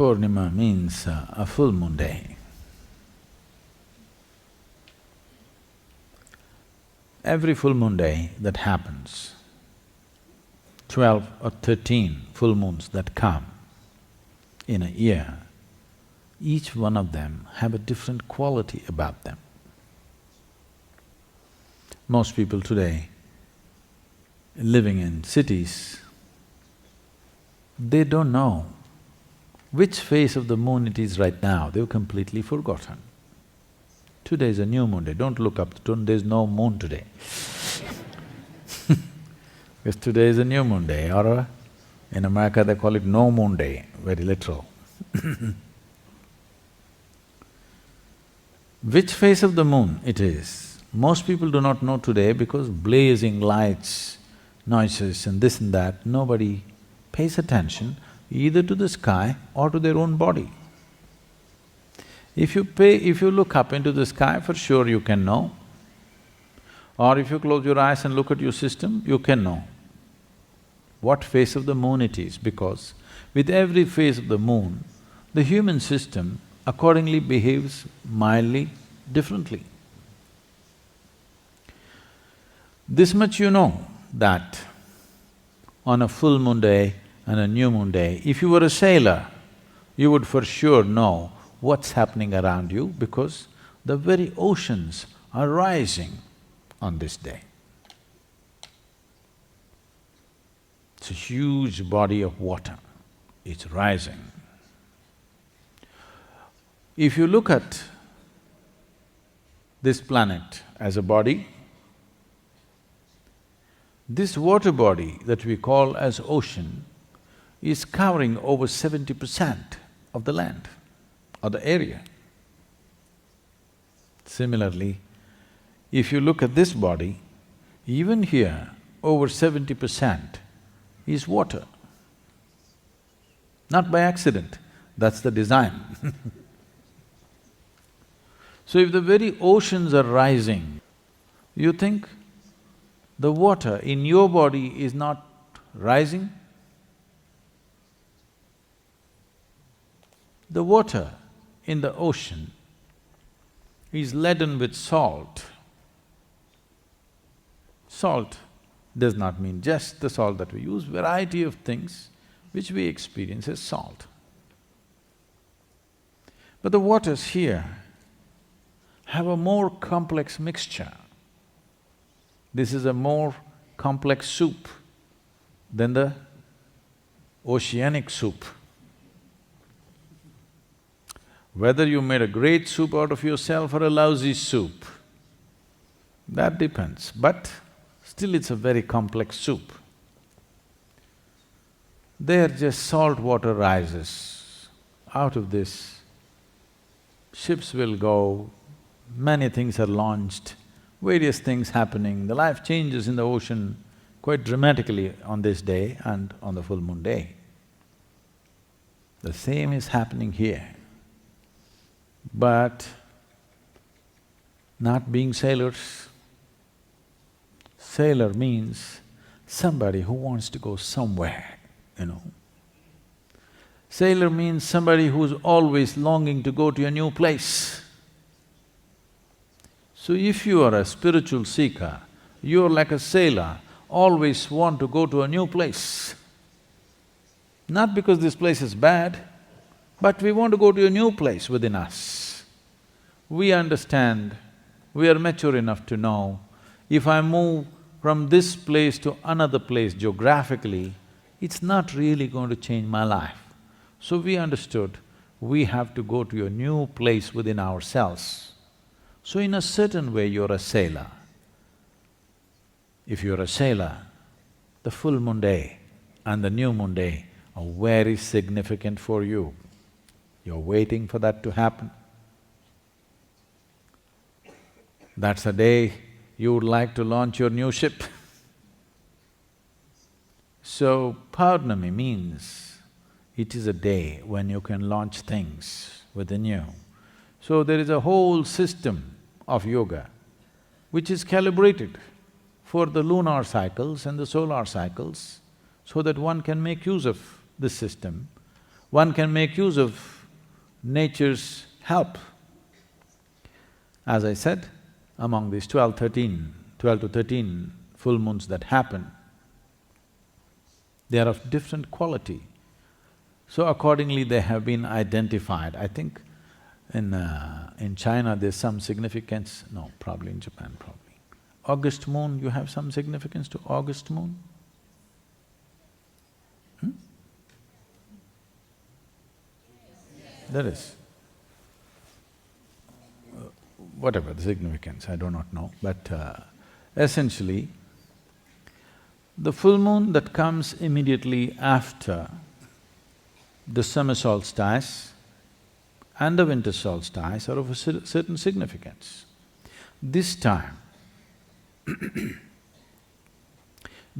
Purnima means a full moon day. Every full moon day that happens, 12 or 13 full moons that come in a year, each one of them have a different quality about them. Most people today living in cities, they don't know which phase of the moon it is right now, they've completely forgotten. Today is a new moon day, don't look up, there's no moon today because today is a new moon day, or in America they call it no moon day, very literal Which phase of the moon it is, most people do not know today because blazing lights, noises and this and that, nobody pays attention either to the sky or to their own body. If you look up into the sky, for sure you can know. Or if you close your eyes and look at your system, you can know what phase of the moon it is, because with every phase of the moon, the human system accordingly behaves mildly differently. This much you know, that on a full moon day and a new moon day, if you were a sailor, you would for sure know what's happening around you because the very oceans are rising on this day. It's a huge body of water, it's rising. If you look at this planet as a body, this water body that we call as ocean is covering over 70% of the land or the area. Similarly, if you look at this body, even here, over 70% is water. Not by accident, that's the design So if the very oceans are rising, you think the water in your body is not rising? The water in the ocean is laden with salt. Salt does not mean just the salt that we use, variety of things which we experience as salt. But the waters here have a more complex mixture. This is a more complex soup than the oceanic soup. Whether you made a great soup out of yourself or a lousy soup, that depends, but still it's a very complex soup. There just salt water rises. Out of this, ships will go, many things are launched, various things happening, the life changes in the ocean quite dramatically on this day and on the full moon day. The same is happening here. But not being sailors, sailor means somebody who wants to go somewhere, you know. Sailor means somebody who's always longing to go to a new place. So if you are a spiritual seeker, you're like a sailor, always want to go to a new place. Not because this place is bad, but we want to go to a new place within us. We understand, we are mature enough to know, if I move from this place to another place geographically, it's not really going to change my life. So we understood, we have to go to a new place within ourselves. So in a certain way, you're a sailor. If you're a sailor, the full moon day and the new moon day are very significant for you. You're waiting for that to happen. That's the day you would like to launch your new ship. So, Purnima means it is a day when you can launch things within you. So there is a whole system of yoga which is calibrated for the lunar cycles and the solar cycles so that one can make use of this system. one can make use of nature's help. As I said, among these 12 to 13 full moons that happen, they are of different quality. So accordingly they have been identified. I think in China there's some significance, no, probably in Japan probably. August moon, you have some significance to August moon? There is. Whatever the significance, I do not know, but essentially, the full moon that comes immediately after the summer solstice and the winter solstice are of a certain significance. This time,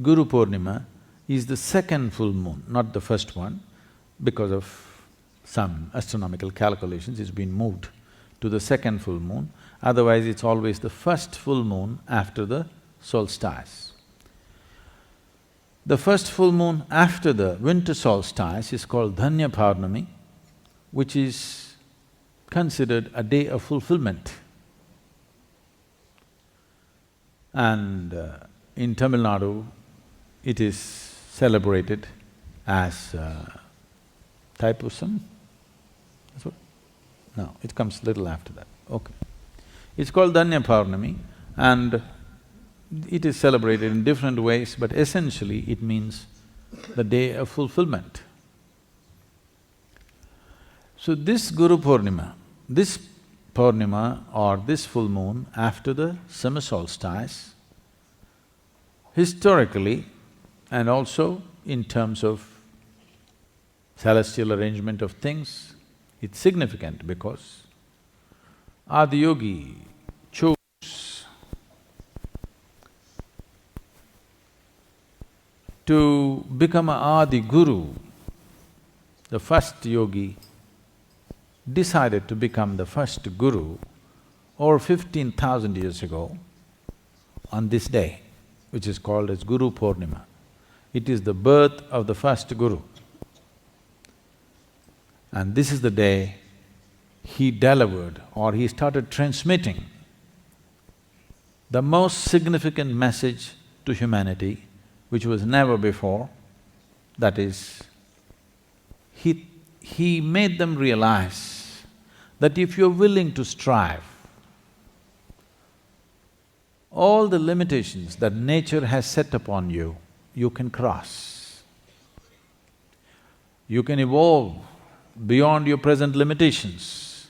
Guru Purnima is the second full moon, not the first one, because of some astronomical calculations, it's been moved to the second full moon. Otherwise, it's always the first full moon after the solstice. The first full moon after the winter solstice is called Dhanya Purnami, which is considered a day of fulfillment. And in Tamil Nadu, it is celebrated as Thaipusam. That's what? No, it comes little after that, okay. It's called Dhanya Purnami and it is celebrated in different ways, but essentially it means the day of fulfillment. So this Guru Purnima, this Purnima or this full moon after the summer solstice, historically and also in terms of celestial arrangement of things, it's significant because Adi Yogi chose to become a Adi Guru. The first yogi decided to become the first Guru over 15,000 years ago on this day, which is called as Guru Purnima. It is the birth of the first Guru. And this is the day he delivered or he started transmitting the most significant message to humanity, which was never before. That is, he made them realize that if you're willing to strive, all the limitations that nature has set upon you, you can cross. You can evolve beyond your present limitations,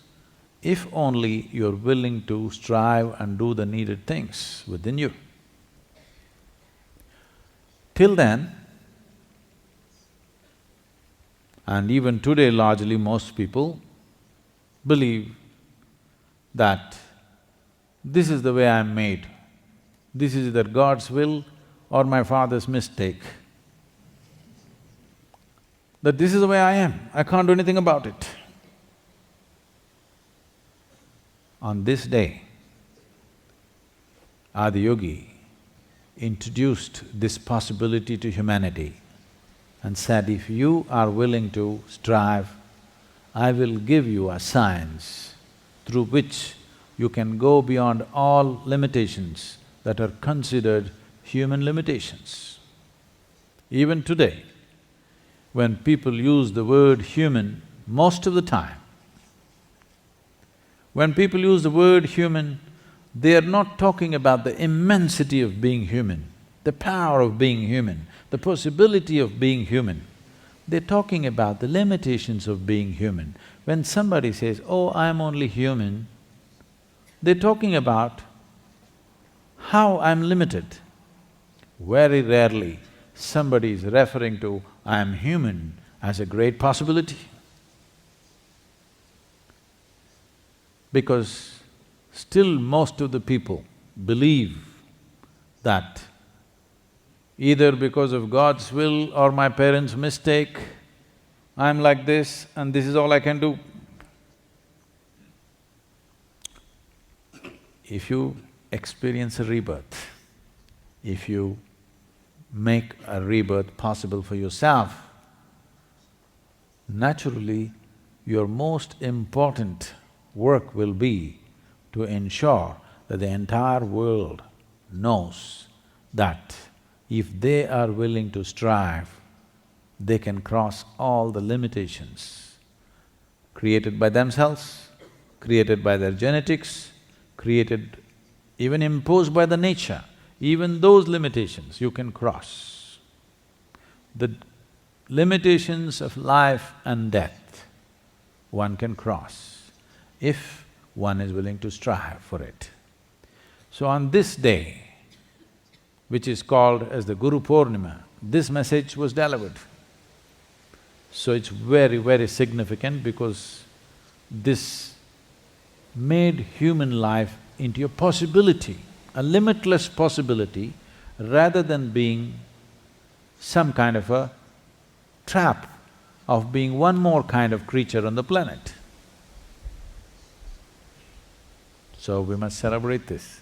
if only you're willing to strive and do the needed things within you. Till then, and even today largely most people believe that this is the way I'm made, this is either God's will or my father's mistake. That this is the way I am, I can't do anything about it. On this day, Adi Yogi introduced this possibility to humanity and said, if you are willing to strive, I will give you a science through which you can go beyond all limitations that are considered human limitations. Even today, when people use the word human, most of the time, when people use the word human, they are not talking about the immensity of being human, the power of being human, the possibility of being human. They're talking about the limitations of being human. When somebody says, oh, I'm only human, they're talking about how I'm limited. Very rarely somebody is referring to I'm human as a great possibility. Because still most of the people believe that either because of God's will or my parents' mistake, I'm like this and this is all I can do. If you experience a rebirth, if you make a rebirth possible for yourself, naturally your most important work will be to ensure that the entire world knows that if they are willing to strive, they can cross all the limitations created by themselves, created by their genetics, created, even imposed by the nature. Even those limitations you can cross. The limitations of life and death one can cross if one is willing to strive for it. So on this day, which is called as the Guru Purnima, this message was delivered. So it's very, very significant because this made human life into a possibility, a limitless possibility, rather than being some kind of a trap of being one more kind of creature on the planet. So we must celebrate this.